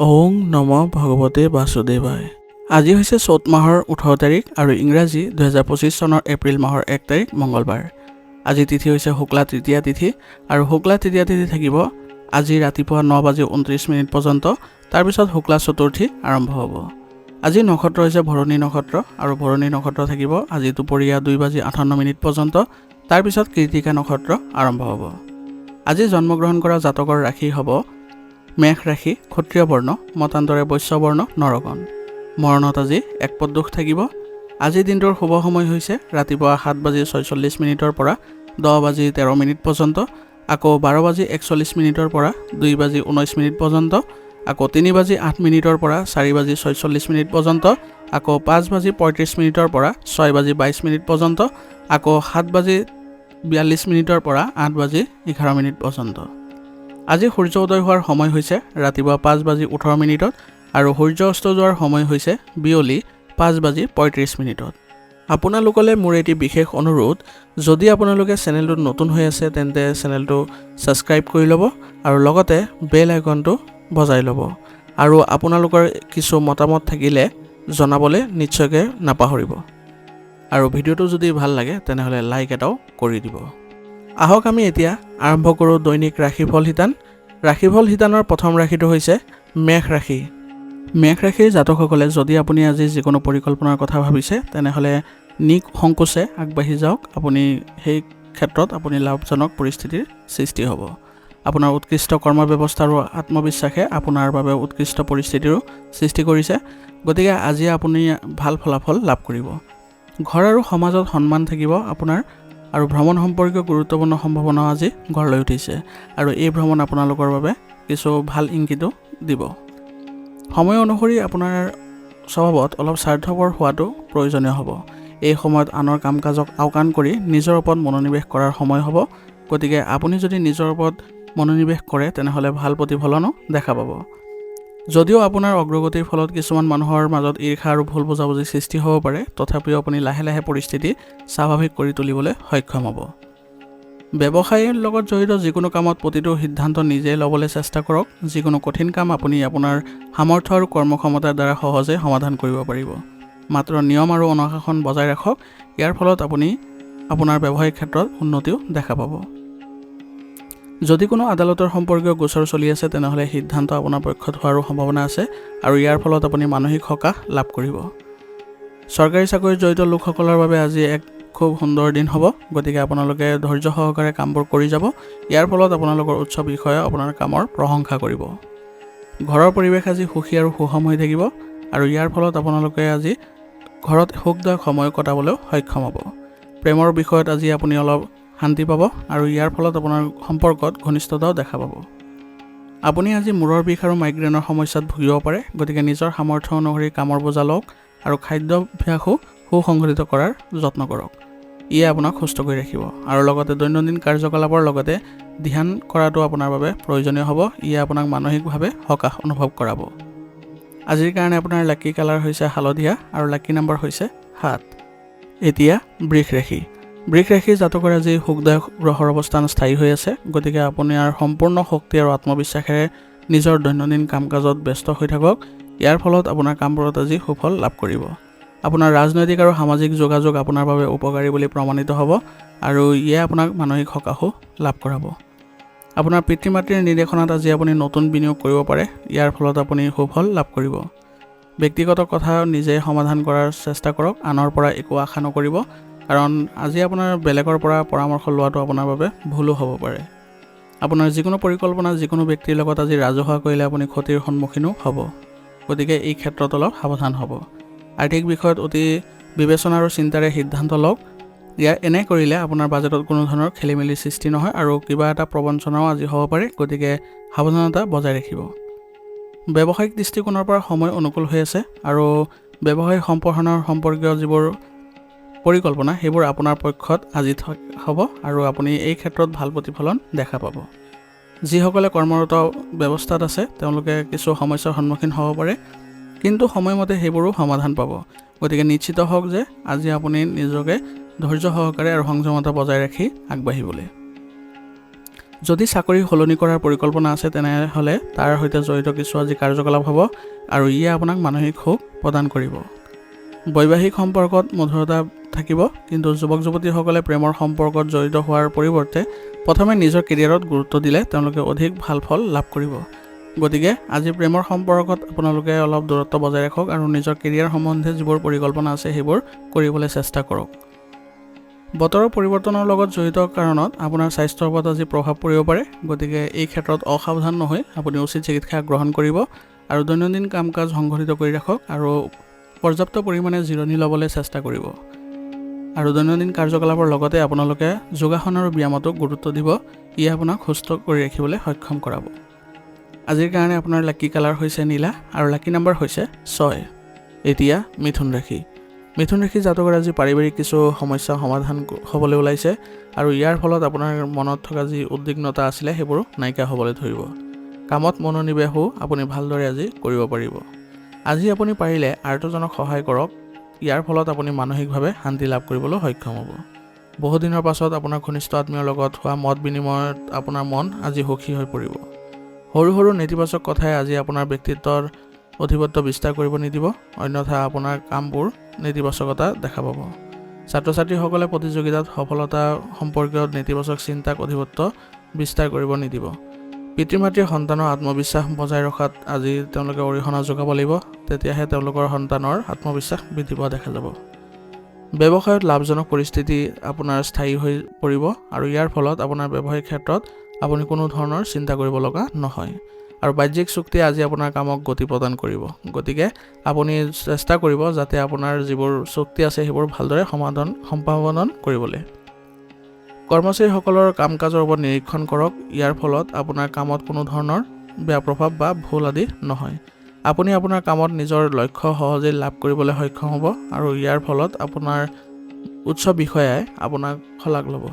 ওং নম ভগৱতে বাসুদেৱায়। আজি হৈছে চ'ত মাহৰ 18 তাৰিখ আৰু ইংৰাজী 2025 চনৰ এপ্ৰিল মাহৰ 1 তাৰিখ মঙ্গলবাৰ। আজি তিথি হৈছে শুক্লা তৃতীয়া তিথি আৰু শুক্লা তৃতীয়া তিথি থাকিব আজি ৰাতিপুৱা 9:29 পৰ্যন্ত। তাৰপিছত শুক্লা চতুৰ্থী আৰম্ভ হ'ব। আজি নক্ষত্ৰ হৈছে ভৰণী নক্ষত্ৰ আৰু ভৰণী নক্ষত্ৰ থাকিব আজি দুপৰীয়া 2:58 পৰ্যন্ত। তাৰপিছত কৃতিকা নক্ষত্ৰ আৰম্ভ হ'ব। আজি জন্মগ্ৰহণ কৰা জাতকৰ ৰাশি হ'ব মেঘ ৰাশি, ক্ষত্ৰিয় বৰ্ণ, মতান্তৰে বৈশ্য বৰ্ণ, নৰগণ। মৰণত আজি একপদ দোষ থাকিব। আজিৰ দিনটোৰ শুভ সময় হৈছে ৰাতিপুৱা 7:46 পৰা 10:13 পৰ্যন্ত, আকৌ 12:41 পৰা 2:19 পৰ্যন্ত, আকৌ 3:08 পৰা 4:46 পৰ্যন্ত, আকৌ 5:35 পৰা 6:22 পৰ্যন্ত, আকৌ 7:42 পৰা 8:11 পৰ্যন্ত। আজি সূৰ্য উদয় হোৱাৰ সময় হৈছে ৰাতিপুৱা 5:18 আৰু সূৰ্য অস্ত যোৱাৰ সময় হৈছে বিয়লি 5:35। আপোনালোকলৈ মোৰ এটি বিশেষ অনুৰোধ, যদি আপোনালোকে চেনেলটোত নতুন হৈ আছে তেন্তে চেনেলটো ছাবস্ক্ৰাইব কৰি ল'ব আৰু লগতে বেল আইকনটো বজাই ল'ব আৰু আপোনালোকৰ কিছু মতামত থাকিলে জনাবলৈ নিশ্চয়কৈ নাপাহৰিব। আৰু ভিডিঅ'টো যদি ভাল লাগে তেনেহ'লে লাইক এটাও কৰি দিব। আহক আমি এতিয়া আৰম্ভ কৰোঁ দৈনিক ৰাশিফল শিতান। ৰাশিফল শিতানৰ প্ৰথম ৰাশিটো হৈছে মেঘ ৰাশি। মেঘ ৰাশিৰ জাতকসকলে যদি আপুনি আজি যিকোনো পৰিকল্পনাৰ কথা ভাবিছে তেনেহ'লে নিসংকোচে আগবাঢ়ি যাওক। আপুনি সেই ক্ষেত্ৰত আপুনি লাভজনক পৰিস্থিতিৰ সৃষ্টি হ'ব। আপোনাৰ উৎকৃষ্ট কৰ্ম ব্যৱস্থা আৰু আত্মবিশ্বাসে আপোনাৰ বাবে উৎকৃষ্ট পৰিস্থিতিৰো সৃষ্টি কৰিছে। গতিকে আজি আপুনি ভাল ফলাফল লাভ কৰিব। ঘৰ আৰু সমাজত সন্মান থাকিব আপোনাৰ, আৰু ভ্ৰমণ সম্পৰ্কীয় গুৰুত্বপূৰ্ণ সম্ভাৱনা আজি গঢ় লৈ উঠিছে আৰু এই ভ্ৰমণ আপোনালোকৰ বাবে কিছু ভাল ইংগিতো দিব। সময় অনুসৰি আপোনাৰ স্বভাৱত অলপ স্বাৰ্থপৰ হোৱাটো প্ৰয়োজনীয় হ'ব। এই সময়ত আনৰ কাম কাজক আওকাণ কৰি নিজৰ ওপৰত মনোনিৱেশ কৰাৰ সময় হ'ব। গতিকে আপুনি যদি নিজৰ ওপৰত মনোনিৱেশ কৰে তেনেহ'লে ভাল প্ৰতিফলনো দেখা পাব। যদিও আপোনাৰ অগ্ৰগতিৰ ফলত কিছুমান মানুহৰ মাজত ঈৰ্ষা আৰু ভুল বুজাবুজিৰ সৃষ্টি হ'ব পাৰে, তথাপিও আপুনি লাহে লাহে পৰিস্থিতি স্বাভাৱিক কৰি তুলিবলৈ সক্ষম হ'ব। ব্যৱসায়ৰ লগত জড়িত যিকোনো কামত প্ৰতিটো সিদ্ধান্ত নিজেই ল'বলৈ চেষ্টা কৰক। যিকোনো কঠিন কাম আপুনি আপোনাৰ সামৰ্থ্য আৰু কৰ্মক্ষমতাৰ দ্বাৰা সহজে সমাধান কৰিব পাৰিব। মাত্ৰ নিয়ম আৰু অনুশাসন বজাই ৰাখক। ইয়াৰ ফলত আপুনি আপোনাৰ ব্যৱসায়িক ক্ষেত্ৰত উন্নতিও দেখা পাব। যদি কোনো আদালতৰ সম্পৰ্কীয় গোচৰ চলি আছে তেনেহ'লে সিদ্ধান্ত আপোনাৰ পক্ষত হোৱাৰো সম্ভাৱনা আছে আৰু ইয়াৰ ফলত আপুনি মানসিক সকাহ লাভ কৰিব। চৰকাৰী চাকৰিত জড়িত লোকসকলৰ বাবে আজি এক খুব সুন্দৰ দিন হ'ব। গতিকে আপোনালোকে ধৈৰ্য সহকাৰে কামবোৰ কৰি যাব। ইয়াৰ ফলত আপোনালোকৰ উচ্চ বিষয়ে আপোনাৰ কামৰ প্ৰশংসা কৰিব। ঘৰৰ পৰিৱেশ আজি সুখী আৰু সুষম হৈ থাকিব আৰু ইয়াৰ ফলত আপোনালোকে আজি ঘৰত সুখদায়ক সময় কটাবলৈ সক্ষম হ'ব। প্ৰেমৰ বিষয়ত আজি আপুনি অলপ শান্তি পাব আৰু ইয়াৰ ফলত আপোনাৰ সম্পৰ্কত ঘনিষ্ঠতাও দেখা পাব। আপুনি আজি মূৰৰ বিষ আৰু মাইগ্ৰেনৰ সমস্যাত ভুগিব পাৰে। গতিকে নিজৰ সামৰ্থ্য অনুসৰি কামৰ বোজা লওক আৰু খাদ্যাভ্যাসো সুসংগঠিত কৰাৰ যত্ন কৰক। ইয়ে আপোনাক সুস্থ কৰি ৰাখিব আৰু লগতে দৈনন্দিন কাৰ্যকলাপৰ লগতে ধ্যান কৰাটো আপোনাৰ বাবে প্ৰয়োজনীয় হ'ব। ইয়ে আপোনাক মানসিকভাৱে সকাহ অনুভৱ কৰাব। আজিৰ কাৰণে আপোনাৰ লাকি কালাৰ হৈছে হালধীয়া আৰু লাকি নম্বৰ হৈছে 7। এতিয়া বৃষ ৰাশি। বৃষ ৰাশিৰ জাতকৰ আজি সুখদায়ক গ্ৰহৰ অৱস্থান স্থায়ী হৈ আছে। গতিকে আপোনাৰ সম্পূৰ্ণ শক্তি আৰু আত্মবিশ্বাসেৰে নিজৰ দৈনন্দিন কাম কাজত ব্যস্ত হৈ থাকক। ইয়াৰ ফলত আপোনাৰ কামবোৰত আজি সুফল লাভ কৰিব। আপোনাৰ ৰাজনৈতিক আৰু সামাজিক যোগাযোগ আপোনাৰ বাবে উপকাৰী বুলি প্ৰমাণিত হ'ব আৰু ইয়ে আপোনাক মানসিক সকাহো লাভ কৰাব। আপোনাৰ পিতৃ মাতৃৰ নিৰ্দেশনাত আজি আপুনি নতুন বিনিয়োগ কৰিব পাৰে। ইয়াৰ ফলত আপুনি সুফল লাভ কৰিব। ব্যক্তিগত কথা নিজেই সমাধান কৰাৰ চেষ্টা কৰক। আনৰ পৰা একো আশা নকৰিব, কাৰণ আজি আপোনাৰ বেলেগৰ পৰা পৰামৰ্শ লোৱাটো আপোনাৰ বাবে ভুলো হ'ব পাৰে। আপোনাৰ যিকোনো পৰিকল্পনা যিকোনো ব্যক্তিৰ লগত আজি ৰাজহুৱা কৰিলে আপুনি ক্ষতিৰ সন্মুখীনো হ'ব। গতিকে এই ক্ষেত্ৰত অলপ সাৱধান হ'ব। আৰ্থিক বিষয়ত অতি বিবেচনা আৰু চিন্তাৰে সিদ্ধান্ত লওক। এনে কৰিলে আপোনাৰ বাজেটত কোনো ধৰণৰ খেলিমেলিৰ সৃষ্টি নহয় আৰু কিবা এটা প্ৰবঞ্চনাও আজি হ'ব পাৰে। গতিকে সাৱধানতা বজাই ৰাখিব। ব্যৱসায়িক দৃষ্টিকোণৰ পৰা সময় অনুকূল হৈ আছে আৰু ব্যৱসায়িক সম্প্ৰসাৰণৰ সম্পৰ্কীয় যিবোৰ পৰিকল্পনা সেইবোৰ আপোনাৰ পক্ষত আজি হ'ব আৰু আপুনি এই ক্ষেত্ৰত ভাল প্ৰতিফলন দেখা পাব। যিসকলে কৰ্মৰত ব্যৱস্থাত আছে তেওঁলোকে কিছু সমস্যাৰ সন্মুখীন হ'ব পাৰে, কিন্তু সময়মতে সেইবোৰো সমাধান পাব। গতিকে নিশ্চিত হওক যে আজি আপুনি নিজকে ধৈৰ্য সহকাৰে আৰু সংযমতা বজাই ৰাখি আগবাঢ়িবলৈ। যদি চাকৰি সলনি কৰাৰ পৰিকল্পনা আছে তেনেহ'লে তাৰ সৈতে জড়িত কিছু আজি কাৰ্যকলাপ হ'ব আৰু ইয়ে আপোনাক মানসিক সুখ প্ৰদান কৰিব। বৈবাহিক সম্পৰ্কত মধুৰতা থাকিব, কিন্তু যুৱক যুৱতীসকলে প্ৰেমৰ সম্পৰ্কত জড়িত হোৱাৰ পৰিৱৰ্তে প্ৰথমে নিজৰ কেৰিয়াৰত গুৰুত্ব দিলে তেওঁলোকে অধিক ভাল ফল লাভ কৰিব। গতিকে আজি প্ৰেমৰ সম্পৰ্কত আপোনালোকে অলপ দূৰত্ব বজাই ৰাখক আৰু নিজৰ কেৰিয়াৰ সম্বন্ধে যিবোৰ পৰিকল্পনা আছে সেইবোৰ কৰিবলৈ চেষ্টা কৰক। বতৰৰ পৰিৱৰ্তনৰ লগত জড়িত কাৰণত আপোনাৰ স্বাস্থ্যৰ ওপৰত আজি প্ৰভাৱ পৰিব পাৰে, গতিকে এই ক্ষেত্ৰত অসাৱধান নহয় আপুনি উচিত চিকিৎসা গ্ৰহণ কৰিব আৰু দৈনন্দিন কাম কাজ সংঘটিত কৰি ৰাখক আৰু পৰ্যাপ্ত পৰিমাণে জিৰণি ল'বলৈ চেষ্টা কৰিব। আৰু দৈনন্দিন কাৰ্যকলাপৰ লগতে আপোনালোকে যোগাসন আৰু ব্যায়ামতো গুৰুত্ব দিব, ইয়ে আপোনাক সুস্থ কৰি ৰাখিবলৈ সক্ষম কৰাব। আজিৰ কাৰণে আপোনাৰ লাকি কালাৰ হৈছে নীলা আৰু লাকি নম্বৰ হৈছে 6। এতিয়া মিথুন ৰাশি। মিথুন ৰাশি জাতকৰ আজি পাৰিবাৰিক কিছু সমস্যা সমাধান হ'বলৈ ওলাইছে আৰু ইয়াৰ ফলত আপোনাৰ মনত থকা যি উদ্বিগ্নতা আছিলে সেইবোৰ নাইকিয়া হ'বলৈ ধৰিব। কামত মনোনিৱেশো আপুনি ভালদৰে আজি কৰিব পাৰিব। আজি আপুনি পাৰিলে আৰ্তজনক সহায় কৰক, ইয়াৰ ফলত আপুনি মানসিকভাৱে শান্তি লাভ কৰিবলৈ সক্ষম হ'ব। বহুদিনৰ পাছত আপোনাৰ ঘনিষ্ঠ আত্মীয়ৰ লগত হোৱা মত বিনিময়ত আপোনাৰ মন আজি সুখী হৈ পৰিব। সৰু সৰু নেতিবাচক কথাই আজি আপোনাৰ ব্যক্তিত্বৰ অধিপত্য বিস্তাৰ কৰিব নিদিব, অন্যথা আপোনাৰ কামবোৰ নেতিবাচকতা দেখা পাব। ছাত্ৰ ছাত্ৰীসকলে প্ৰতিযোগিতাত সফলতা সম্পৰ্কীয় নেতিবাচক চিন্তাক অধিপত্য বিস্তাৰ কৰিব নিদিব। পিতৃ মাতৃয়ে সন্তানৰ আত্মবিশ্বাস বজাই ৰখাত আজি তেওঁলোকে অৰিহণা যোগাব লাগিব, তেতিয়াহে তেওঁলোকৰ সন্তানৰ আত্মবিশ্বাস বৃদ্ধি পোৱা দেখা যাব। ব্যৱসায়ত লাভজনক পৰিস্থিতি আপোনাৰ স্থায়ী হৈ পৰিব আৰু ইয়াৰ ফলত আপোনাৰ ব্যৱসায়িক ক্ষেত্ৰত আপুনি কোনো ধৰণৰ চিন্তা কৰিব লগা নহয়। আৰু বাহ্যিক চুক্তিয়ে আজি আপোনাৰ কামক গতি প্ৰদান কৰিব, গতিকে আপুনি চেষ্টা কৰিব যাতে আপোনাৰ যিবোৰ চুক্তি আছে সেইবোৰ ভালদৰে সম্পাদন কৰিবলৈ। কৰ্মচাৰীসকলৰ কাম কাজৰ ওপৰত নিৰীক্ষণ কৰক, ইয়াৰ ফলত আপোনাৰ কামত কোনো ধৰণৰ বেয়া প্ৰভাৱ বা ভুল আদি নহয়। আপুনি আপোনাৰ কামত নিজৰ লক্ষ্য সহজেই লাভ কৰিবলৈ সক্ষম হ'ব আৰু ইয়াৰ ফলত আপোনাৰ উচ্চ বিষয়াই আপোনাক শলাগ ল'ব।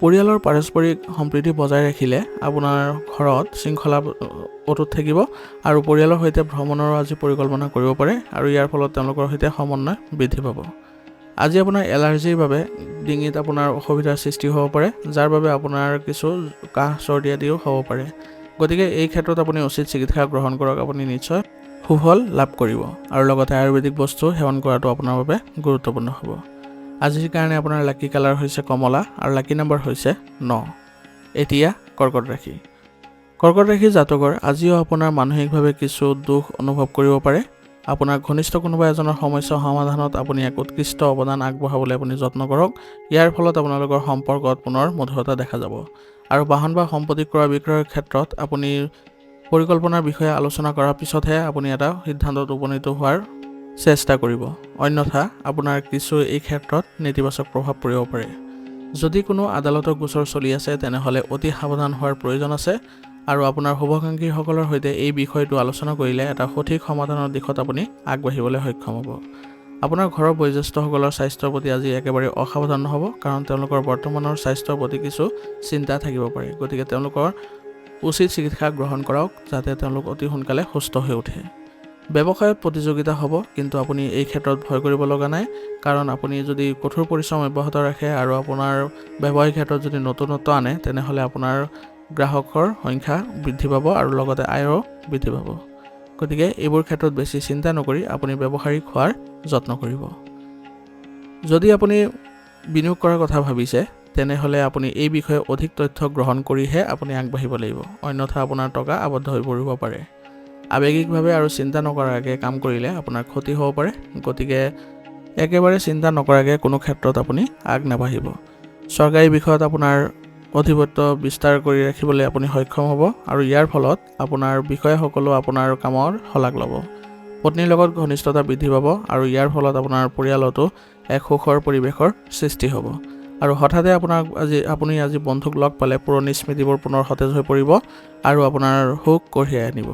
পৰিয়ালৰ পাৰস্পৰিক সম্প্ৰীতি বজাই ৰাখিলে আপোনাৰ ঘৰত শৃংখলা অটুট থাকিব আৰু পৰিয়ালৰ সৈতে ভ্ৰমণৰো আজি পৰিকল্পনা কৰিব পাৰে আৰু ইয়াৰ ফলত তেওঁলোকৰ সৈতে সমন্বয় বৃদ্ধি পাব। আজি আপোনাৰ এলাৰ্জিৰ বাবে ডিঙিত আপোনাৰ অসুবিধাৰ সৃষ্টি হ'ব পাৰে, যাৰ বাবে আপোনাৰ কিছু কাহ চৰ্দি আদিও হ'ব পাৰে। গতিকে এই ক্ষেত্ৰত আপুনি উচিত চিকিৎসা গ্ৰহণ কৰক, আপুনি নিশ্চয় সুফল লাভ কৰিব আৰু লগতে আয়ুৰ্বেদিক বস্তু সেৱন কৰাটো আপোনাৰ বাবে গুৰুত্বপূৰ্ণ হ'ব। আজিৰ কাৰণে আপোনাৰ লাকি কালাৰ হৈছে কমলা আৰু লাকি নম্বৰ হৈছে 9। এতিয়া কৰ্কট ৰাশি। কৰ্কট ৰাশি জাতকৰ আজিও আপোনাৰ মানসিকভাৱে কিছু দুখ অনুভৱ কৰিব পাৰে। আপোনাৰ ঘনিষ্ঠ কোনোবা এজনৰ সমস্যা সমাধানত আপুনি এক উৎকৃষ্ট অৱদান আগবঢ়াবলৈ আপুনি যত্ন কৰক, ইয়াৰ ফলত আপোনালোকৰ সম্পৰ্কত পুনৰ মধুৰতা দেখা যাব। আৰু বাহন বা সম্পত্তি ক্ৰয় বিক্ৰয়ৰ ক্ষেত্ৰত আপুনি পৰিকল্পনাৰ বিষয়ে আলোচনা কৰাৰ পিছতহে আপুনি এটা সিদ্ধান্তত উপনীত হোৱাৰ চেষ্টা কৰিব, অন্যথা আপোনাৰ কিছু এই ক্ষেত্ৰত নেতিবাচক প্ৰভাৱ পৰিব পাৰে। যদি কোনো আদালতৰ গোচৰ চলি আছে তেনেহ'লে অতি সাৱধান হোৱাৰ প্ৰয়োজন আছে আৰু আপোনাৰ শুভাকাংক্ষীসকলৰ সৈতে এই বিষয়টো আলোচনা কৰিলে এটা সঠিক সমাধানৰ দিশত আপুনি আগবাঢ়িবলৈ সক্ষম হ'ব। আপোনাৰ ঘৰৰ বয়োজ্যেষ্ঠসকলৰ স্বাস্থ্যৰ প্ৰতি আজি একেবাৰে অসাৱধান নহ'ব, কাৰণ তেওঁলোকৰ বৰ্তমানৰ স্বাস্থ্যৰ প্ৰতি কিছু চিন্তা থাকিব পাৰে। গতিকে তেওঁলোকৰ উচিত চিকিৎসা গ্ৰহণ কৰক যাতে তেওঁলোক অতি সোনকালে সুস্থ হৈ উঠে। ব্যৱসায়ত প্ৰতিযোগিতা হ'ব, কিন্তু আপুনি এই ক্ষেত্ৰত ভয় কৰিব লগা নাই, কাৰণ আপুনি যদি কঠোৰ পৰিশ্ৰম অব্যাহত ৰাখে আৰু আপোনাৰ ব্যৱসায়িক ক্ষেত্ৰত যদি নতুনত্ব আনে তেনেহ'লে আপোনাৰ গ্ৰাহকৰ সংখ্যা বৃদ্ধি পাব আৰু লগতে আয়ো বৃদ্ধি পাব। গতিকে এইবোৰ ক্ষেত্ৰত বেছি চিন্তা নকৰি আপুনি ব্যৱসায়িক হোৱাৰ যত্ন কৰিব। যদি আপুনি বিনিয়োগ কৰাৰ কথা ভাবিছে তেনেহ'লে আপুনি এই বিষয়ে অধিক তথ্য গ্ৰহণ কৰিহে আপুনি আগবাঢ়িব লাগিব, অন্যথা আপোনাৰ টকা আবদ্ধ হৈ পৰিব পাৰে। আৱেগিকভাৱে আৰু চিন্তা নকৰাকৈ কাম কৰিলে আপোনাৰ ক্ষতি হ'ব পাৰে, গতিকে একেবাৰে চিন্তা নকৰাকৈ কোনো ক্ষেত্ৰত আপুনি আগ নাবাঢ়িব। চৰকাৰী বিষয়ত আপোনাৰ অধিপত্য বিস্তাৰ কৰি ৰাখিবলৈ আপুনি সক্ষম হ'ব আৰু ইয়াৰ ফলত আপোনাৰ বিষয়াসকলেও আপোনাৰ কামৰ শলাগ ল'ব। পত্নীৰ লগত ঘনিষ্ঠতা বৃদ্ধি পাব আৰু ইয়াৰ ফলত আপোনাৰ পৰিয়ালতো এক সুখৰ পৰিৱেশৰ সৃষ্টি হ'ব। আৰু হঠাতে আপুনি আজি বন্ধুক লগ পালে পুৰণি স্মৃতিবোৰ পুনৰ সতেজ হৈ পৰিব আৰু আপোনাৰ সুখ কঢ়িয়াই আনিব।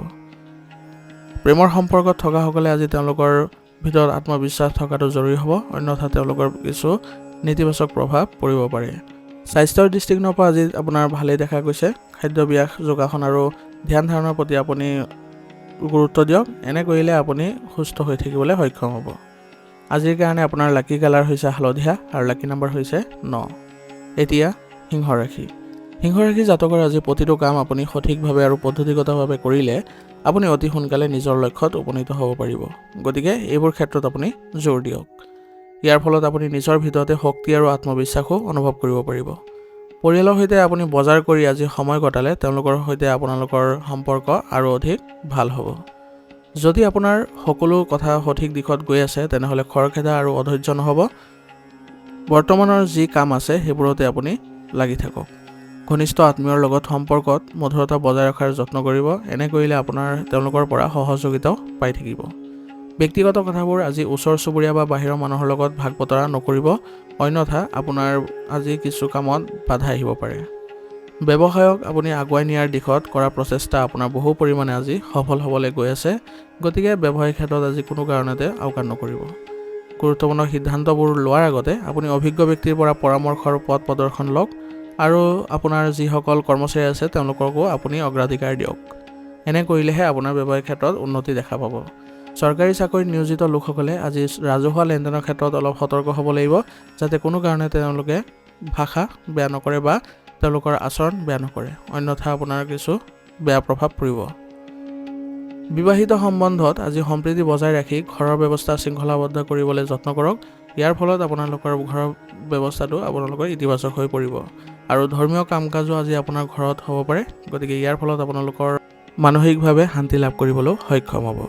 প্ৰেমৰ সম্পৰ্কত থকাসকলে আজি তেওঁলোকৰ ভিতৰত আত্মবিশ্বাস থকাটো জৰুৰী হ'ব, অন্যথা তেওঁলোকৰ কিছু নেতিবাচক প্ৰভাৱ পৰিব পাৰে। স্বাস্থ্যৰ দৃষ্টিকোণৰ পৰা আজি আপোনাৰ ভালেই দেখা গৈছে। খাদ্যাভ্যাস, যোগাসন আৰু ধ্যান ধাৰণৰ প্ৰতি আপুনি গুৰুত্ব দিয়ক, এনে কৰিলে আপুনি সুস্থ হৈ থাকিবলৈ সক্ষম হ'ব। আজিৰ কাৰণে আপোনাৰ লাকি কালাৰ হৈছে হালধীয়া আৰু লাকি নম্বৰ হৈছে 9। এতিয়া সিংহ ৰাশি। সিংহ ৰাশি জাতকৰ আজি প্ৰতিটো কাম আপুনি সঠিকভাৱে আৰু পদ্ধতিগতভাৱে কৰিলে আপুনি অতি সোনকালে নিজৰ লক্ষ্যত উপনীত হ'ব পাৰিব। গতিকে এইবোৰ ক্ষেত্ৰত আপুনি জোৰ দিয়ক। ইয়াৰ ফলত আপুনি নিজৰ ভিতৰতে শক্তি আৰু আত্মবিশ্বাসো অনুভৱ কৰিব পাৰিব। পৰিয়ালৰ সৈতে আপুনি বজাৰ কৰি আজি সময় কটালে তেওঁলোকৰ সৈতে আপোনালোকৰ সম্পৰ্ক আৰু অধিক ভাল হ'ব। যদি আপোনাৰ সকলো কথা সঠিক দিশত গৈ আছে তেনেহ'লে খৰখেদা আৰু অধৈৰ্য নহ'ব। বৰ্তমানৰ যি কাম আছে সেইবোৰতে আপুনি লাগি থাকক। ঘনিষ্ঠ আত্মীয়ৰ লগত সম্পৰ্কত মধুৰতা বজাই ৰখাৰ যত্ন কৰিব। এনে কৰিলে আপোনাৰ তেওঁলোকৰ পৰা সহযোগিতাও পাই থাকিব। ব্যক্তিগত কথাবোৰ আজি ওচৰ চুবুৰীয়া বা বাহিৰৰ মানুহৰ লগত ভাগ বতৰা নকৰিব, অন্যথা আপোনাৰ আজি কিছু কামত বাধা আহিব পাৰে। ব্যৱসায়ক আপুনি আগুৱাই নিয়াৰ দিশত কৰা প্ৰচেষ্টা আপোনাৰ বহু পৰিমাণে আজি সফল হ'বলৈ গৈ আছে। গতিকে ব্যৱসায়িক ক্ষেত্ৰত আজি কোনো কাৰণতে আওকাণ নকৰিব। গুৰুত্বপূৰ্ণ সিদ্ধান্তবোৰ লোৱাৰ আগতে আপুনি অভিজ্ঞ ব্যক্তিৰ পৰা পৰামৰ্শ আৰু পথ প্ৰদৰ্শন লওক আৰু আপোনাৰ যিসকল কৰ্মচাৰী আছে তেওঁলোককো আপুনি অগ্ৰাধিকাৰ দিয়ক। এনে কৰিলেহে আপোনাৰ ব্যৱসায়িক ক্ষেত্ৰত উন্নতি দেখা পাব। চৰকাৰী চাকৰিত নিয়োজিত লোকসকলে আজি ৰাজহুৱা লেনদেনৰ ক্ষেত্ৰত অলপ সতৰ্ক হ'ব লাগিব, যাতে কোনো কাৰণে তেওঁলোকে ভাষা বেয়া নকৰে বা তেওঁলোকৰ আচৰণ বেয়া নকৰে, অন্যথা আপোনাৰ কিছু বেয়া প্ৰভাৱ পৰিব। বিবাহিত সম্বন্ধত আজি সম্প্ৰীতি বজাই ৰাখি ঘৰৰ ব্যৱস্থা শৃংখলাবদ্ধ কৰিবলৈ যত্ন কৰক। ইয়াৰ ফলত আপোনালোকৰ ঘৰৰ ব্যৱস্থাটো আপোনালোকৰ ইতিবাচক হৈ পৰিব আৰু ধৰ্মীয় কাম কাজো আজি আপোনাৰ ঘৰত হ'ব পাৰে। গতিকে ইয়াৰ ফলত আপোনালোকৰ মানসিকভাৱে শান্তি লাভ কৰিবলৈ সক্ষম হ'ব।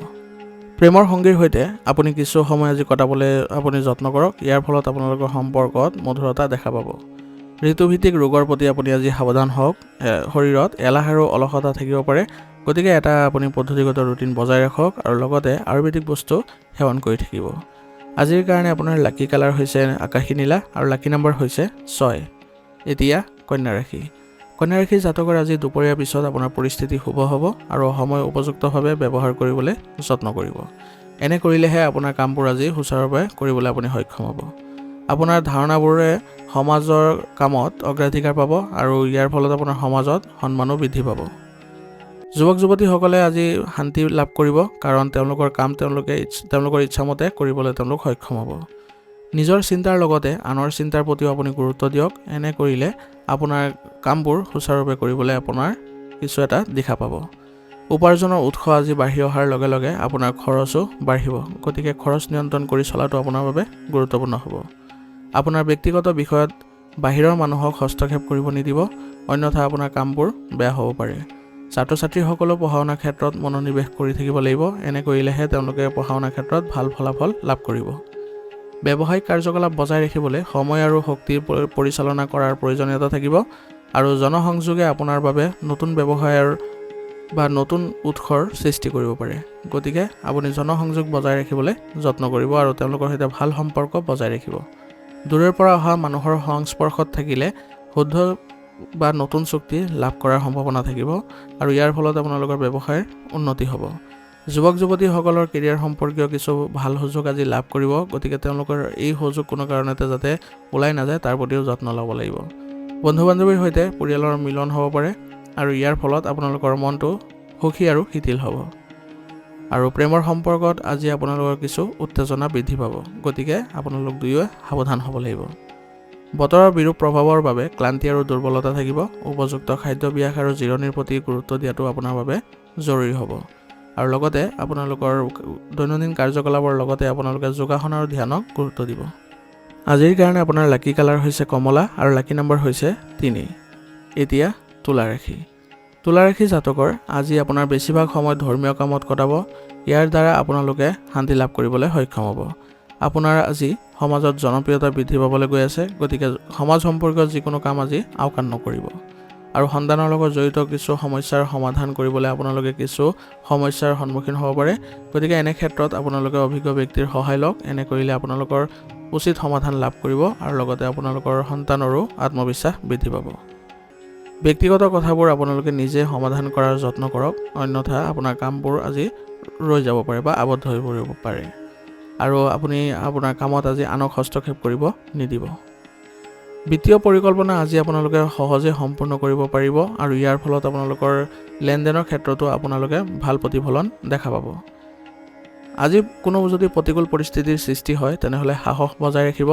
প্ৰেমৰ সংগীৰ সৈতে আপুনি কিছু সময় আজি কটাবলৈ আপুনি যত্ন কৰক। ইয়াৰ ফলত আপোনালোকৰ সম্পৰ্কত মধুৰতা দেখা পাব। ঋতুভিত্তিক ৰোগৰ প্ৰতি আপুনি আজি সাৱধান হওক। শৰীৰত এলাহ আৰু অলসতা থাকিব পাৰে। গতিকে এটা আপুনি পদ্ধতিগত ৰুটিন বজাই ৰাখক আৰু লগতে আয়ুৰ্বেদিক বস্তু সেৱন কৰি থাকিব। আজিৰ কাৰণে আপোনাৰ লাকি কালাৰ হৈছে আকাশী নীলা আৰু লাকি নম্বৰ হৈছে 6। এতিয়া কন্যা ৰাশি। কন্যা ৰাশিৰ জাতকৰ আজি দুপৰীয়াৰ পিছত আপোনাৰ পৰিস্থিতি শুভ হ'ব আৰু সময় উপযুক্তভাৱে ব্যৱহাৰ কৰিবলৈ যত্ন কৰিব। এনে কৰিলেহে আপোনাৰ কামবোৰ আজি সুচাৰুৰূপে কৰিবলৈ আপুনি সক্ষম হ'ব। আপোনাৰ ধাৰণাবোৰে সমাজৰ কামত অগ্ৰাধিকাৰ পাব আৰু ইয়াৰ ফলত আপোনাৰ সমাজত সন্মানো বৃদ্ধি পাব। যুৱক যুৱতীসকলে আজি শান্তি লাভ কৰিব, কাৰণ তেওঁলোকৰ কাম তেওঁলোকৰ ইচ্ছামতে কৰিবলৈ তেওঁলোক সক্ষম হ'ব। নিজৰ চিন্তাৰ লগতে আনৰ চিন্তাৰ প্ৰতিও আপুনি গুৰুত্ব দিয়ক। এনে কৰিলে আপোনাৰ কামবোৰ সুচাৰুৰূপে কৰিবলৈ আপোনাৰ কিছু এটা দিশা পাব। উপাৰ্জনৰ উৎস আজি বাঢ়ি অহাৰ লগে লগে আপোনাৰ খৰচো বাঢ়িব। গতিকে খৰচ নিয়ন্ত্ৰণ কৰি চলাটো আপোনাৰ বাবে গুৰুত্বপূৰ্ণ হ'ব। আপোনাৰ ব্যক্তিগত বিষয়ত বাহিৰৰ মানুহক হস্তক্ষেপ কৰিব নিদিব, অন্যথা আপোনাৰ কামবোৰ বেয়া হ'ব পাৰে। ছাত্ৰ ছাত্ৰীসকলেও পঢ়া শুনাৰ ক্ষেত্ৰত মনোনিৱেশ কৰি থাকিব লাগিব। এনে কৰিলেহে তেওঁলোকে পঢ়া শুনাৰ ক্ষেত্ৰত ভাল ফলাফল লাভ কৰিব। ব্যৱসায়িক কাৰ্যকলাপ বজাই ৰাখিবলৈ সময় আৰু শক্তিৰ পৰিচালনা কৰাৰ প্ৰয়োজনীয়তা থাকিব আৰু জনসংযোগে আপোনাৰ বাবে নতুন ব্যৱসায়ৰ বা নতুন উৎসৰ সৃষ্টি কৰিব পাৰে। গতিকে আপুনি জনসংযোগ বজাই ৰাখিবলৈ যত্ন কৰিব আৰু তেওঁলোকৰ সৈতে ভাল সম্পৰ্ক বজাই ৰাখিব। দূৰৰ পৰা অহা মানুহৰ সংস্পৰ্শত থাকিলে শুদ্ধ বা নতুন চুক্তি লাভ কৰাৰ সম্ভাৱনা থাকিব আৰু ইয়াৰ ফলত আপোনালোকৰ ব্যৱসায়ৰ উন্নতি হ'ব। যুৱক যুৱতীসকলৰ কেৰিয়াৰ সম্পৰ্কীয় কিছু ভাল সুযোগ আজি লাভ কৰিব। গতিকে তেওঁলোকৰ এই সুযোগ কোনো কাৰণতে যাতে ওলাই নাযায় তাৰ প্ৰতিও যত্ন ল'ব লাগিব। বন্ধু বান্ধৱীৰ সৈতে পৰিয়ালৰ মিলন হ'ব পাৰে আৰু ইয়াৰ ফলত আপোনালোকৰ মনটো সুখী আৰু শিথিল হ'ব। আৰু প্ৰেমৰ সম্পৰ্কত আজি আপোনালোকৰ কিছু উত্তেজনা বৃদ্ধি পাব। গতিকে আপোনালোক দুয়োৱে সাৱধান হ'ব লাগিব। বতৰৰ বিৰূপ প্ৰভাৱৰ বাবে ক্লান্তি আৰু দুৰ্বলতা থাকিব। উপযুক্ত খাদ্যাভ্যাস আৰু জিৰণিৰ প্ৰতি গুৰুত্ব দিয়াটো আপোনাৰ বাবে জৰুৰী হ'ব। আৰু লগতে আপোনালোকৰ দৈনন্দিন কাৰ্যকলাপৰ লগতে আপোনালোকে যোগাসন আৰু ধ্যানক গুৰুত্ব দিব। আজিৰ কাৰণে আপোনাৰ লাকি কালাৰ হৈছে কমলা আৰু লাকি নম্বৰ হৈছে 3। এতিয়া তুলা ৰাশি। তুলা ৰাশি জাতকৰ আজি আপোনাৰ বেছিভাগ সময় ধৰ্মীয় কামত কটাব। ইয়াৰ দ্বাৰা আপোনালোকে শান্তি লাভ কৰিবলৈ সক্ষম হ'ব। আপোনাৰ আজি সমাজত জনপ্ৰিয়তা বৃদ্ধি পাবলৈ গৈ আছে। গতিকে সমাজ সম্পৰ্কীয় যিকোনো কাম আজি আওকাণ নকৰিব। আৰু সন্তানৰ লগত জড়িত কিছু সমস্যাৰ সমাধান কৰিবলৈ আপোনালোকে কিছু সমস্যাৰ সন্মুখীন হ'ব পাৰে। গতিকে এনে ক্ষেত্ৰত আপোনালোকে অভিজ্ঞ ব্যক্তিৰ সহায় লওক। এনে কৰিলে আপোনালোকৰ উচিত সমাধান লাভ কৰিব আৰু লগতে আপোনালোকৰ সন্তানৰো আত্মবিশ্বাস বৃদ্ধি পাব। ব্যক্তিগত কথাবোৰ আপোনালোকে নিজে সমাধান কৰাৰ যত্ন কৰক, অন্যথা আপোনাৰ কামবোৰ আজি ৰৈ যাব পাৰে বা আবদ্ধ হৈ পৰিব পাৰে আৰু আপুনি আপোনাৰ কামত আজি আনক হস্তক্ষেপ কৰিব নিদিব। বিত্তীয় পৰিকল্পনা আজি আপোনালোকে সহজে সম্পূৰ্ণ কৰিব পাৰিব আৰু ইয়াৰ ফলত আপোনালোকৰ লেনদেনৰ ক্ষেত্ৰতো আপোনালোকে ভাল প্ৰতিফলন দেখা পাব। আজি কোনো যদি প্ৰতিকূল পৰিস্থিতিৰ সৃষ্টি হয় তেনেহ'লে সাহস বজাই ৰাখিব।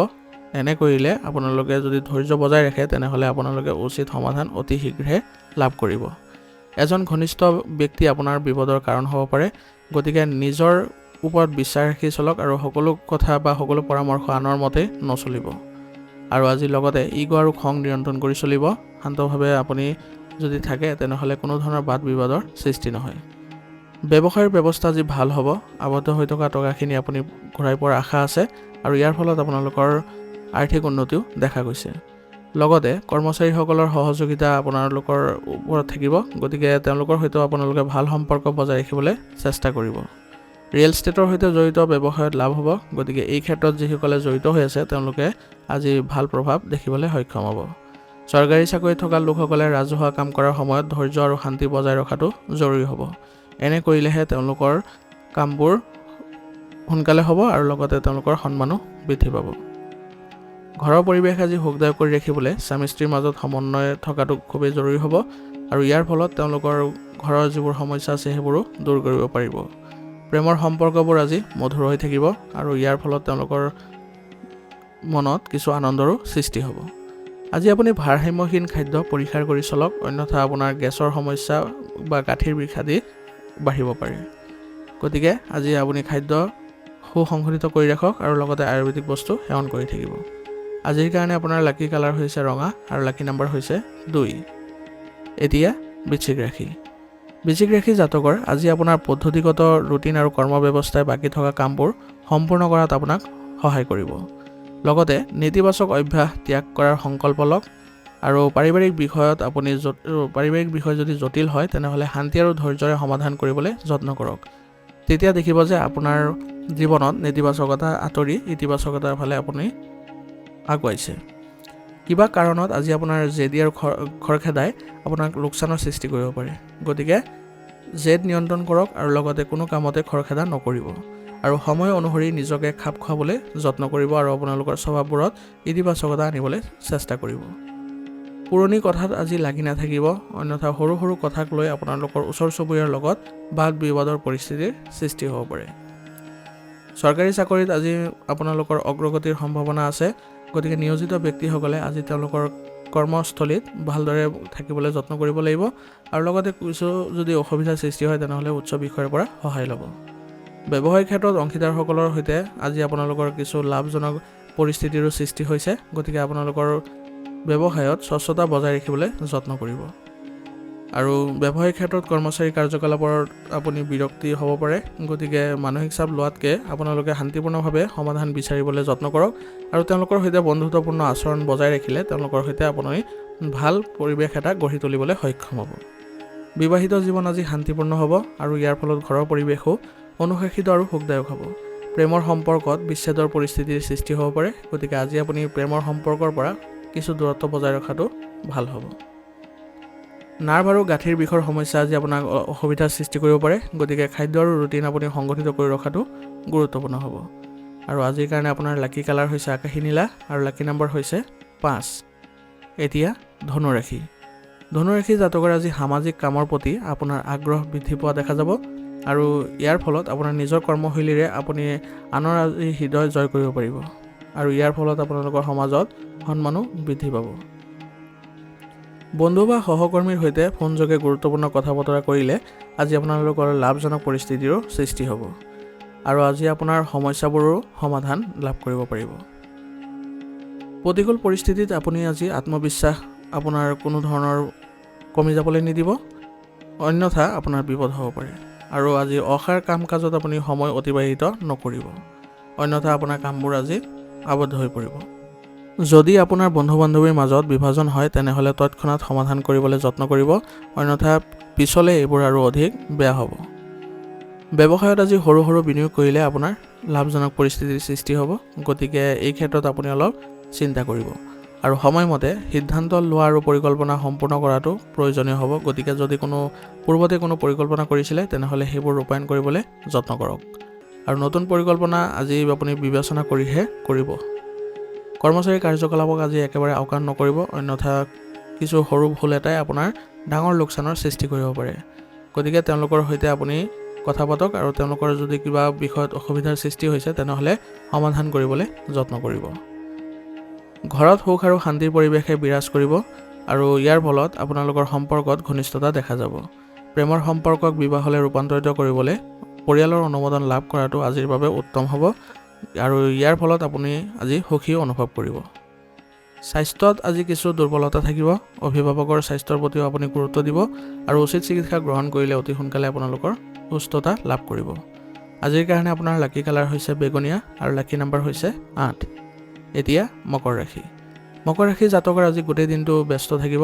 এনে কৰিলে আপোনালোকে যদি ধৈৰ্য বজাই ৰাখে তেনেহ'লে আপোনালোকে উচিত সমাধান অতি শীঘ্ৰে লাভ কৰিব। এজন ঘনিষ্ঠ ব্যক্তি আপোনাৰ বিপদৰ কাৰণ হ'ব পাৰে, গতিকে নিজৰ ওপৰত বিশ্বাস ৰাখি চলক আৰু সকলো কথা বা সকলো পৰামৰ্শ আনৰ মতে নচলিব। আৰু আজি লগতে ইগ' আৰু খং নিয়ন্ত্ৰণ কৰি চলিব। শান্তভাৱে আপুনি যদি থাকে তেনেহ'লে কোনো ধৰণৰ বাদ বিবাদৰ সৃষ্টি নহয়। ব্যৱসায়ৰ ব্যৱস্থা আজি ভাল হ'ব। আবদ্ধ হৈ থকা টকাখিনি আপুনি ঘূৰাই পোৱাৰ আশা আছে আৰু ইয়াৰ ফলত আপোনালোকৰ আৰ্থিক উন্নতিও দেখা গৈছে। লগতে কৰ্মচাৰীসকলৰ সহযোগিতা আপোনালোকৰ ওপৰত থাকিব, গতিকে তেওঁলোকৰ সৈতেও আপোনালোকে ভাল সম্পৰ্ক বজাই ৰাখিবলৈ চেষ্টা কৰিব। ৰিয়েল ষ্টেটৰ সৈতে জড়িত ব্যৱসায়ত লাভ হ'ব, গতিকে এই ক্ষেত্ৰত যিসকলে জড়িত হৈ আছে তেওঁলোকে আজি ভাল প্ৰভাৱ দেখিবলৈ সক্ষম হ'ব। চৰকাৰী চাকৰিত থকা লোকসকলে ৰাজহুৱা কাম কৰাৰ সময়ত ধৈৰ্য আৰু শান্তি বজাই ৰখাটো জৰুৰী হ'ব। এনে কৰিলেহে তেওঁলোকৰ কামবোৰ সোনকালে হ'ব আৰু লগতে তেওঁলোকৰ সন্মানো বৃদ্ধি পাব। ঘৰৰ পৰিৱেশ আজি সুখদায়ক কৰি ৰাখিবলৈ স্বামী স্ত্ৰীৰ মাজত সমন্বয় থকাটো খুবেই জৰুৰী হ'ব আৰু ইয়াৰ ফলত তেওঁলোকৰ ঘৰৰ যিবোৰ সমস্যা আছে সেইবোৰো দূৰ কৰিব পাৰিব। প্ৰেমৰ সম্পৰ্কবোৰ আজি মধুৰ হৈ থাকিব আৰু ইয়াৰ ফলত তেওঁলোকৰ মনত কিছু আনন্দৰো সৃষ্টি হ'ব। আজি আপুনি ভাৰসাম্যহীন খাদ্য পৰিহাৰ কৰি চলক, অন্যথা আপোনাৰ গেছৰ সমস্যা বা গাঁঠিৰ বিষ আদি বাঢ়িব পাৰে। গতিকে আজি আপুনি খাদ্য সুসংগঠিত কৰি ৰাখক আৰু লগতে আয়ুৰ্বেদিক বস্তু সেৱন কৰি থাকিব। আজিৰ কাৰণে আপোনাৰ লাকি কালাৰ হৈছে ৰঙা আৰু লাকি নাম্বাৰ হৈছে 2। এতিয়া বৃশ্চিক ৰাশি। বৃশ্চিক ৰাশি জাতকৰ আজি আপোনাৰ পদ্ধতিগত ৰুটিন আৰু কৰ্ম ব্যৱস্থাই বাকী থকা কামবোৰ সম্পূৰ্ণ কৰাত আপোনাক সহায় কৰিব। লগতে নেতিবাচক অভ্যাস ত্যাগ কৰাৰ সংকল্প লওক আৰু পাৰিবাৰিক বিষয় যদি জটিল হয় তেনেহ'লে শান্তি আৰু ধৈৰ্যৰে সমাধান কৰিবলৈ যত্ন কৰক। তেতিয়া দেখিব যে আপোনাৰ জীৱনত নেতিবাচকতা আঁতৰি ইতিবাচকতাৰ ফালে আপুনি আগুৱাইছে। কিবা কাৰণত আজি আপোনাৰ জেদী আৰু খৰখেদাই আপোনাক লোকচানৰ সৃষ্টি কৰিব পাৰে, গতিকে জেদ নিয়ন্ত্ৰণ কৰক আৰু লগতে কোনো কামতে খৰখেদা নকৰিব আৰু সময় অনুসৰি নিজকে খাপ খুৱাবলৈ যত্ন কৰিব আৰু আপোনালোকৰ স্বভাৱবোৰত ইতিবাচকতা আনিবলৈ চেষ্টা কৰিব। পুৰণি কথাত আজি লাগি নাথাকিব, অন্যথা সৰু সৰু কথাক লৈ আপোনালোকৰ ওচৰ চুবুৰীয়াৰ লগত বাদ বিবাদৰ পৰিস্থিতিৰ সৃষ্টি হ'ব পাৰে। চৰকাৰী চাকৰিত আজি আপোনালোকৰ অগ্ৰগতিৰ সম্ভাৱনা আছে, গতিকে নিয়োজিত ব্যক্তিসকলে আজি তেওঁলোকৰ কৰ্মস্থলীত ভালদৰে থাকিবলৈ যত্ন কৰিব লাগিব আৰু লগতে কিছু যদি অসুবিধাৰ সৃষ্টি হয় তেনেহ'লে উচ্চ বিষয়ৰ পৰা সহায় ল'ব। ব্যৱসায়িক ক্ষেত্ৰত অংশীদাৰসকলৰ সৈতে আজি আপোনালোকৰ কিছু লাভজনক পৰিস্থিতিৰো সৃষ্টি হৈছে, গতিকে আপোনালোকৰ ব্যৱসায়ত স্বচ্ছতা বজাই ৰাখিবলৈ যত্ন কৰিব। আৰু ব্যৱসায়িক ক্ষেত্ৰত কৰ্মচাৰী কাৰ্যকলাপৰ আপুনি বিৰক্তি হ'ব পাৰে, গতিকে মানসিক চাপ লোৱাতকৈ আপোনালোকে শান্তিপূৰ্ণভাৱে সমাধান বিচাৰিবলৈ যত্ন কৰক আৰু তেওঁলোকৰ সৈতে বন্ধুত্বপূৰ্ণ আচৰণ বজাই ৰাখিলে তেওঁলোকৰ সৈতে আপুনি ভাল পৰিৱেশ এটা গঢ়ি তুলিবলৈ সক্ষম হ'ব। বিবাহিত জীৱন আজি শান্তিপূৰ্ণ হ'ব আৰু ইয়াৰ ফলত ঘৰৰ পৰিৱেশো অনুশাসিত আৰু সুখদায়ক হ'ব। প্ৰেমৰ সম্পৰ্কত বিচ্ছেদৰ পৰিস্থিতিৰ সৃষ্টি হ'ব পাৰে, গতিকে আজি আপুনি প্ৰেমৰ সম্পৰ্কৰ পৰা কিছু দূৰত্ব বজাই ৰখাটো ভাল হ'ব। নাৰ্ভ আৰু গাঁঠিৰ বিষৰ সমস্যা আজি আপোনাক অসুবিধাৰ সৃষ্টি কৰিব পাৰে, গতিকে খাদ্য আৰু ৰুটিন আপুনি সংগঠিত কৰি ৰখাটো গুৰুত্বপূৰ্ণ হ'ব। আৰু আজিৰ কাৰণে আপোনাৰ লাকি কালাৰ হৈছে আকাশী নীলা আৰু লাকি নাম্বাৰ হৈছে 5। এতিয়া ধনুৰাশি। ধনুৰাশি জাতকৰ আজি সামাজিক কামৰ প্ৰতি আপোনাৰ আগ্ৰহ বৃদ্ধি পোৱা দেখা যাব আৰু ইয়াৰ ফলত আপোনাৰ নিজৰ কৰ্মশৈলীৰে আপুনি আনৰ আজি হৃদয় জয় কৰিব পাৰিব আৰু ইয়াৰ ফলত আপোনালোকৰ সমাজত সন্মানো বৃদ্ধি পাব। বন্ধু বা সহকৰ্মীৰ সৈতে ফোনযোগে গুৰুত্বপূৰ্ণ কথা বতৰা কৰিলে আজি আপোনালোকৰ লাভজনক পৰিস্থিতিৰো সৃষ্টি হ'ব আৰু আজি আপোনাৰ সমস্যাবোৰো সমাধান লাভ কৰিব পাৰিব। প্ৰতিকূল পৰিস্থিতিত আপুনি আজি আত্মবিশ্বাস আপোনাৰ কোনো ধৰণৰ কমি যাবলৈ নিদিব, অন্যথা আপোনাৰ বিপদ হ'ব পাৰে আৰু আজি অসাৰ কাম কাজত আপুনি সময় অতিবাহিত নকৰিব, অন্যথা আপোনাৰ কামবোৰ আজি আবদ্ধ হৈ পৰিব। যদি আপোনাৰ বন্ধু বান্ধৱীৰ মাজত বিভাজন হয় তেনেহ'লে তৎক্ষণাত সমাধান কৰিবলৈ যত্ন কৰিব, অন্যথা পিছলৈ এইবোৰ আৰু অধিক বেয়া হ'ব। ব্যৱসায়ত আজি সৰু সৰু বিনিয়োগ কৰিলে আপোনাৰ লাভজনক পৰিস্থিতিৰ সৃষ্টি হ'ব, গতিকে এই ক্ষেত্ৰত আপুনি অলপ চিন্তা কৰিব আৰু সময়মতে সিদ্ধান্ত লোৱা আৰু পৰিকল্পনা সম্পূৰ্ণ কৰাটো প্ৰয়োজনীয় হ'ব। গতিকে যদি পূৰ্বতে কোনো পৰিকল্পনা কৰিছিলে তেনেহ'লে সেইবোৰ ৰূপায়ণ কৰিবলৈ যত্ন কৰক আৰু নতুন পৰিকল্পনা আজি আপুনি বিবেচনা কৰিহে কৰিব। কৰ্মচাৰী কাৰ্যকলাপক আজি একেবাৰে আওকাণ নকৰিব, অন্যথা কিছু সৰু ভুল এটাই আপোনাৰ ডাঙৰ লোকচানৰ সৃষ্টি কৰিব পাৰে। গতিকে তেওঁলোকৰ সৈতে আপুনি কথা পাতক আৰু তেওঁলোকৰ যদি কিবা বিষয়ত অসুবিধাৰ সৃষ্টি হৈছে তেনেহ'লে সমাধান কৰিবলৈ যত্ন কৰিব। ঘৰত সুখ আৰু শান্তিৰ পৰিৱেশে বিৰাজ কৰিব আৰু ইয়াৰ ফলত আপোনালোকৰ সম্পৰ্কত ঘনিষ্ঠতা দেখা যাব। প্ৰেমৰ সম্পৰ্কক বিবাহলৈ ৰূপান্তৰিত কৰিবলৈ পৰিয়ালৰ অনুমোদন লাভ কৰাটো আজিৰ বাবে উত্তম হ'ব আৰু ইয়াৰ ফলত আপুনি আজি সুখী অনুভৱ কৰিব। স্বাস্থ্যত আজি কিছু দুৰ্বলতা থাকিব। অভিভাৱকৰ স্বাস্থ্যৰ প্ৰতিও আপুনি গুৰুত্ব দিব আৰু উচিত চিকিৎসা গ্ৰহণ কৰিলে অতি সোনকালে আপোনালোকৰ সুস্থতা লাভ কৰিব। আজিৰ কাৰণে আপোনাৰ লাকি কালাৰ হৈছে বেঙুনীয়া আৰু লাকি নাম্বাৰ হৈছে 8। এতিয়া মকৰ ৰাশি। মকৰ ৰাশি জাতকৰ আজি গোটেই দিনটো ব্যস্ত থাকিব।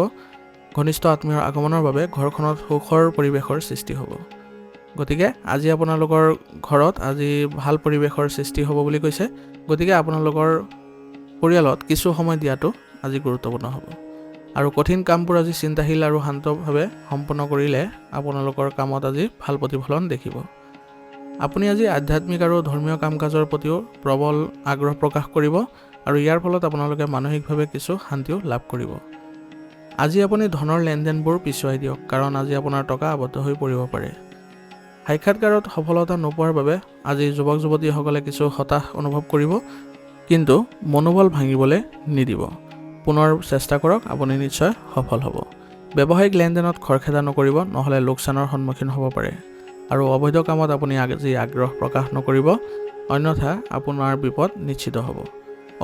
ঘনিষ্ঠ আত্মীয়ৰ আগমনৰ বাবে ঘৰখনত সুখৰ পৰিৱেশৰ সৃষ্টি হ'ব। গতিকে আজি আপোনালোকৰ ঘৰত আজি ভাল পৰিৱেশৰ সৃষ্টি হ'ব বুলি কৈছে। গতিকে আপোনালোকৰ পৰিয়ালত কিছু সময় দিয়াটো আজি গুৰুত্বপূৰ্ণ হ'ব আৰু কঠিন কামবোৰ আজি চিন্তাশীল আৰু শান্তভাৱে সম্পন্ন কৰিলে আপোনালোকৰ কামত আজি ভাল প্ৰতিফলন দেখিব। আপুনি আজি আধ্যাত্মিক আৰু ধৰ্মীয় কাম কাজৰ প্ৰতিও প্ৰবল আগ্ৰহ প্ৰকাশ কৰিব আৰু ইয়াৰ ফলত আপোনালোকে মানসিকভাৱে কিছু শান্তিও লাভ কৰিব। আজি আপুনি ধনৰ লেনদেনবোৰ পিছুৱাই দিয়ক, কাৰণ আজি আপোনাৰ টকা আবদ্ধ হৈ পৰিব পাৰে। সাক্ষাৎকাৰত সফলতা নোপোৱাৰ বাবে আজি যুৱক যুৱতীসকলে কিছু হতাশ অনুভৱ কৰিব, কিন্তু মনোবল ভাঙিবলৈ নিদিব। পুনৰ চেষ্টা কৰক, আপুনি নিশ্চয় সফল হ'ব। ব্যৱসায়িক লেনদেনত খৰখেদা নকৰিব, নহ'লে লোকচানৰ সন্মুখীন হ'ব পাৰে আৰু অবৈধ কামত আপুনি আজি আগ্ৰহ প্ৰকাশ নকৰিব, অন্যথা আপোনাৰ বিপদ নিশ্চিত হ'ব।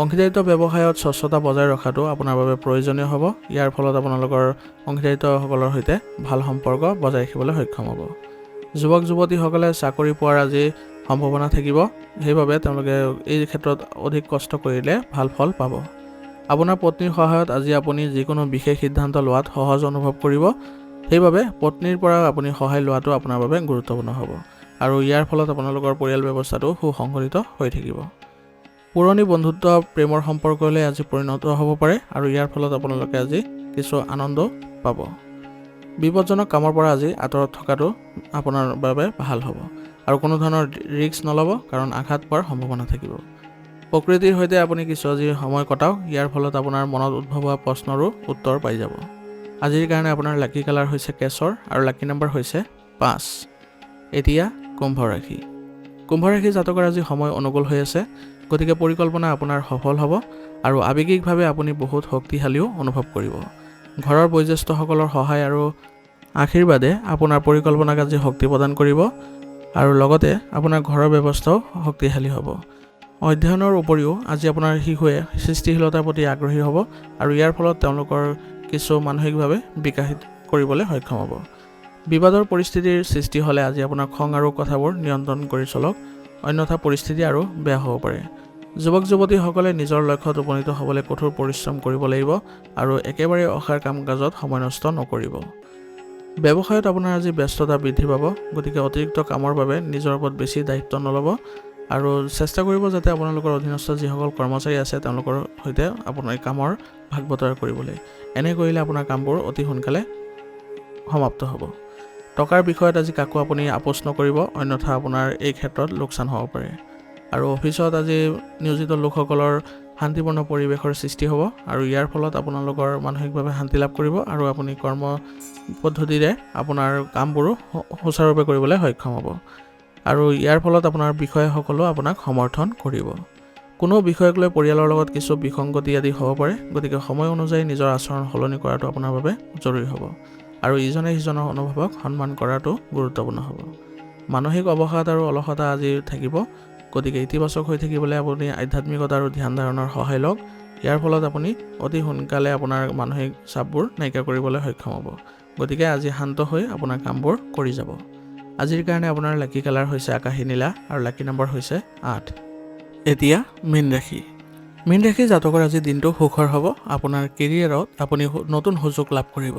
অংশীদাৰিত্ব ব্যৱসায়ত স্বচ্ছতা বজাই ৰখাটো আপোনাৰ বাবে প্ৰয়োজনীয় হ'ব। ইয়াৰ ফলত আপোনালোকৰ অংশীদাৰিত্বসকলৰ সৈতে ভাল সম্পৰ্ক বজাই ৰাখিবলৈ সক্ষম হ'ব। যুৱক যুৱতীসকলে চাকৰি পোৱাৰ আজি সম্ভাৱনা থাকিব, সেইবাবে তেওঁলোকে এই ক্ষেত্ৰত অধিক কষ্ট কৰিলে ভাল ফল পাব। আপোনাৰ পত্নীৰ সহায়ত আজি আপুনি যিকোনো বিশেষ সিদ্ধান্ত লোৱাত সহজ অনুভৱ কৰিব, সেইবাবে পত্নীৰ পৰা আপুনি সহায় লোৱাটো আপোনাৰ বাবে গুৰুত্বপূৰ্ণ হ'ব আৰু ইয়াৰ ফলত আপোনালোকৰ পৰিয়াল ব্যৱস্থাটো সুসংগঠিত হৈ থাকিব। পুৰণি বন্ধুত্ব প্ৰেমৰ সম্পৰ্কলৈ আজি পৰিণত হ'ব পাৰে আৰু ইয়াৰ ফলত আপোনালোকে আজি কিছু আনন্দ পাব। বিপদজনক কামৰ পৰা আজি আঁতৰত থকাটো আপোনাৰ বাবে ভাল হ'ব আৰু কোনো ধৰণৰ ৰিস্ক নল'ব, কাৰণ আঘাত পোৱাৰ সম্ভাৱনা থাকিব। প্ৰকৃতিৰ সৈতে আপুনি কিছু আজি সময় কটাওক, ইয়াৰ ফলত আপোনাৰ মনত উদ্ভৱ হোৱা প্ৰশ্নৰো উত্তৰ পাই যাব। আজিৰ কাৰণে আপোনাৰ লাকি কালাৰ হৈছে কেশৰ আৰু লাকি নাম্বাৰ হৈছে 5। এতিয়া কুম্ভ ৰাশি। কুম্ভ ৰাশি জাতকৰ আজি সময় অনুকূল হৈ আছে, গতিকে পৰিকল্পনা আপোনাৰ সফল হ'ব আৰু আৱেগিকভাৱে আপুনি বহুত শক্তিশালীও অনুভৱ কৰিব। ঘৰৰ বয়োজ্যেষ্ঠসকলৰ সহায় আৰু আশীৰ্বাদে আপোনাৰ পৰিকল্পনাক আজি শক্তি প্ৰদান কৰিব আৰু লগতে আপোনাৰ ঘৰৰ ব্যৱস্থাও শক্তিশালী হ'ব। অধ্যয়নৰ উপৰিও আজি আপোনাৰ শিশুৱে সৃষ্টিশীলতাৰ প্ৰতি আগ্ৰহী হ'ব আৰু ইয়াৰ ফলত তেওঁলোকৰ কিছু মানসিকভাৱে বিকাশিত কৰিবলৈ সক্ষম হ'ব। বিবাদৰ পৰিস্থিতিৰ সৃষ্টি হ'লে আজি আপোনাৰ খং আৰু কথাবোৰ নিয়ন্ত্ৰণ কৰি চলক, অন্যথা পৰিস্থিতি আৰু বেয়া হ'ব পাৰে। যুৱক যুৱতীসকলে নিজৰ লক্ষ্যত উপনীত হ'বলৈ কঠোৰ পৰিশ্ৰম কৰিব লাগিব আৰু একেবাৰে অসাৰ কাম কাজত সময় নষ্ট নকৰিব। ব্যৱসায়ত আপোনাৰ আজি ব্যস্ততা বৃদ্ধি পাব, গতিকে অতিৰিক্ত কামৰ বাবে নিজৰ ওপৰত বেছি দায়িত্ব নল'ব আৰু চেষ্টা কৰিব যাতে আপোনালোকৰ অধীনস্থ যিসকল কৰ্মচাৰী আছে তেওঁলোকৰ সৈতে আপোনাৰ কামৰ ভাগ বতৰা কৰিবলৈ। এনে কৰিলে আপোনাৰ কামবোৰ অতি সোনকালে সমাপ্ত হ'ব। টকাৰ বিষয়ত আজি কাকো আপুনি আপোচ নকৰিব, অন্যথা আপোনাৰ এই ক্ষেত্ৰত লোকচান হ'ব পাৰে আৰু অফিচত আজি নিয়োজিত লোকসকলৰ শান্তিপূৰ্ণ পৰিৱেশৰ সৃষ্টি হ'ব আৰু ইয়াৰ ফলত আপোনালোকৰ মানসিকভাৱে শান্তি লাভ কৰিব আৰু আপুনি কৰ্ম পদ্ধতিৰে আপোনাৰ কামবোৰো সুচাৰুৰূপে কৰিবলৈ সক্ষম হ'ব আৰু ইয়াৰ ফলত আপোনাৰ বিষয়াসকলেও আপোনাক সমৰ্থন কৰিব। কোনো বিষয়ক লৈ পৰিয়ালৰ লগত কিছু বিসংগতি আদি হ'ব পাৰে, গতিকে সময় অনুযায়ী নিজৰ আচৰণ সলনি কৰাটো আপোনাৰ বাবে জৰুৰী হ'ব আৰু ইজনে সিজনৰ অনুভৱক সন্মান কৰাটো গুৰুত্বপূৰ্ণ হ'ব। মানসিক অৱসাদ আৰু অলসতা আজি থাকিব, গতিকে ইতিবাচক হৈ থাকিবলৈ আপুনি আধ্যাত্মিকতা আৰু ধ্যান ধাৰণৰ সহায় লওক। ইয়াৰ ফলত আপুনি অতি সোনকালে আপোনাৰ মানসিক চাপবোৰ নাইকিয়া কৰিবলৈ সক্ষম হ'ব। গতিকে আজি শান্ত হৈ আপোনাৰ কামবোৰ কৰি যাব। আজিৰ কাৰণে আপোনাৰ লাকি কালাৰ হৈছে আকাশী নীলা আৰু লাকি নম্বৰ হৈছে 8। এতিয়া মীন ৰাশি। মীন ৰাশি জাতকৰ আজি দিনটো সুখৰ হ'ব। আপোনাৰ কেৰিয়াৰত আপুনি নতুন সুযোগ লাভ কৰিব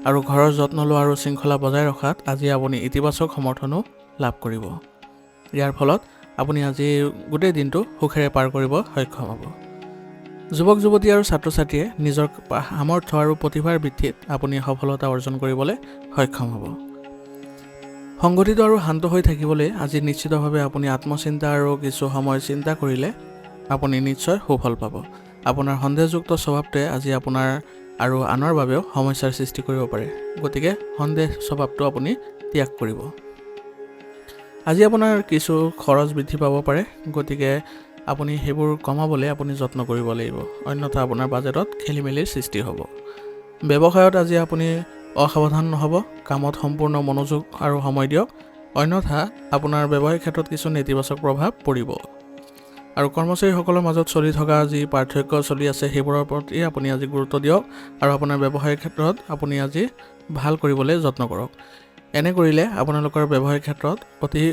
আৰু ঘৰৰ যত্ন লোৱা আৰু শৃংখলা বজাই ৰখাত আজি আপুনি ইতিবাচক সমৰ্থনো লাভ কৰিব। ইয়াৰ ফলত আপুনি আজি গোটেই দিনটো সুখেৰে পাৰ কৰিব সক্ষম হ'ব। যুৱক যুৱতী আৰু ছাত্ৰ ছাত্ৰীয়ে নিজৰ সামৰ্থ্য আৰু প্ৰতিভাৰ ভিত্তিত আপুনি সফলতা অৰ্জন কৰিবলৈ সক্ষম হ'ব। সংগঠিত আৰু শান্ত হৈ থাকিবলৈ আজি নিশ্চিতভাৱে আপুনি আত্মচিন্তা আৰু কিছু সময় চিন্তা কৰিলে আপুনি নিশ্চয় সুফল পাব। আপোনাৰ সন্দেহযুক্ত স্বভাৱটোৱে আজি আপোনাৰ আৰু আনৰ বাবেও সমস্যাৰ সৃষ্টি কৰিব পাৰে, গতিকে সন্দেহ স্বভাৱটো আপুনি ত্যাগ কৰিব। আজি আপোনাৰ কিছু খৰচ বৃদ্ধি পাব পাৰে, গতিকে আপুনি সেইবোৰ কমাবলৈ আপুনি যত্ন কৰিব লাগিব, অন্যথা আপোনাৰ বাজেটত খেলিমেলিৰ সৃষ্টি হ'ব। ব্যৱসায়ত আজি আপুনি অসাৱধান নহ'ব, কামত সম্পূৰ্ণ মনোযোগ আৰু সময় দিয়ক, অন্যথা আপোনাৰ ব্যৱসায়িক ক্ষেত্ৰত কিছু নেতিবাচক প্ৰভাৱ পৰিব। আৰু কৰ্মচাৰীসকলৰ মাজত চলি থকা যি পাৰ্থক্য চলি আছে সেইবোৰৰ প্ৰতি আপুনি আজি গুৰুত্ব দিয়ক আৰু আপোনাৰ ব্যৱসায়িক ক্ষেত্ৰত আপুনি আজি ভাল কৰিবলৈ যত্ন কৰক। এনে কৰিলে আপোনালোকৰ ব্যৱসায়িক ক্ষেত্ৰত অতি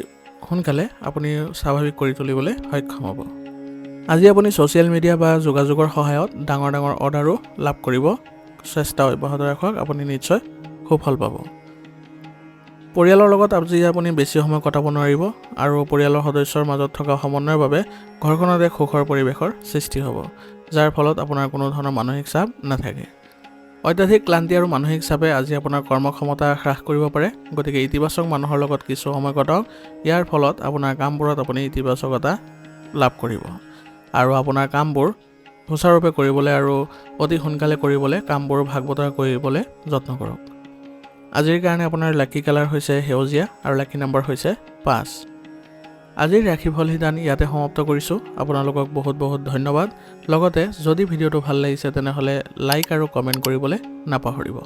সোনকালে আপুনি স্বাভাৱিক কৰি তুলিবলৈ সক্ষম হ'ব। আজি আপুনি ছ'চিয়েল মিডিয়া বা যোগাযোগৰ সহায়ত ডাঙৰ ডাঙৰ অৰ্ডাৰো লাভ কৰিব, চেষ্টা অব্যাহত ৰাখক, আপুনি নিশ্চয় সুফল পাব। পৰিয়ালৰ লগত আজি আপুনি বেছি সময় কটাব নোৱাৰিব আৰু পৰিয়ালৰ সদস্যৰ মাজত থকা সমন্বয়ৰ বাবে ঘৰখনত এক সুখৰ পৰিৱেশৰ সৃষ্টি হ'ব, যাৰ ফলত আপোনাৰ কোনো ধৰণৰ মানসিক চাপ নাথাকে। অত্যাধিক ক্লান্তি আৰু মানসিক চাপে আজি আপোনাৰ কৰ্মক্ষমতা হ্ৰাস কৰিব পাৰে, গতিকে ইতিবাচক মানুহৰ লগত কিছু সময় কটাওক। ইয়াৰ ফলত আপোনাৰ কামবোৰত আপুনি ইতিবাচকতা লাভ কৰিব আৰু আপোনাৰ কামবোৰ সুচাৰুৰূপে কৰিবলৈ আৰু অতি সোনকালে কৰিবলৈ কামবোৰ ভাগ বতৰা কৰিবলৈ যত্ন কৰক। আজিৰ কাৰণে আপোনাৰ লাকি কালাৰ হৈছে সেউজীয়া আৰু লাকি নম্বৰ হৈছে 5। আজিৰ ৰাশিফল সিদ্ধান্ত ইয়াতে সমাপ্ত কৰিছোঁ। আপোনালোকক বহুত বহুত ধন্যবাদ। লগতে যদি ভিডিঅ'টো ভাল লাগিছে তেনেহ'লে লাইক আৰু কমেণ্ট কৰিবলৈ নাপাহৰিব।